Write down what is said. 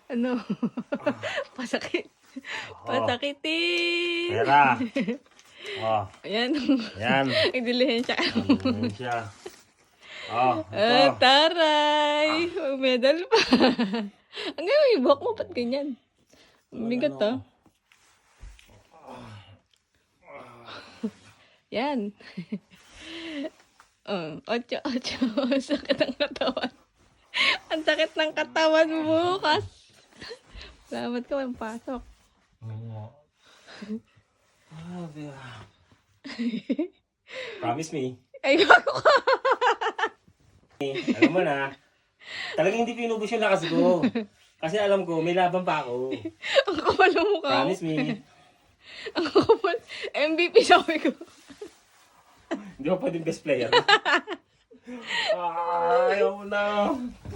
Ano? Pasakit. Pasakitin. Pera. Oh, Ayan. yan. Nagdilihin siya. Yan siya. Oh, ito. Taray! May medal pa. Ang gano'n yung buhok mo, ba't ganyan? Bigat to. Yan. Oh, 8. Sakit ang katawan. Ang sakit ng katawan mo bukas. Salamat ka, walang pasok. Promise me. Ay, bago ka. Alam mo na. Talagang hindi pinubos yung lakas ko. Kasi alam ko, may laban pa ako. Ang kapal ng mukha mo. Promise me. Ang kapal. MVP sabi ko. Hindi ko pwedeng best player. Ayaw na.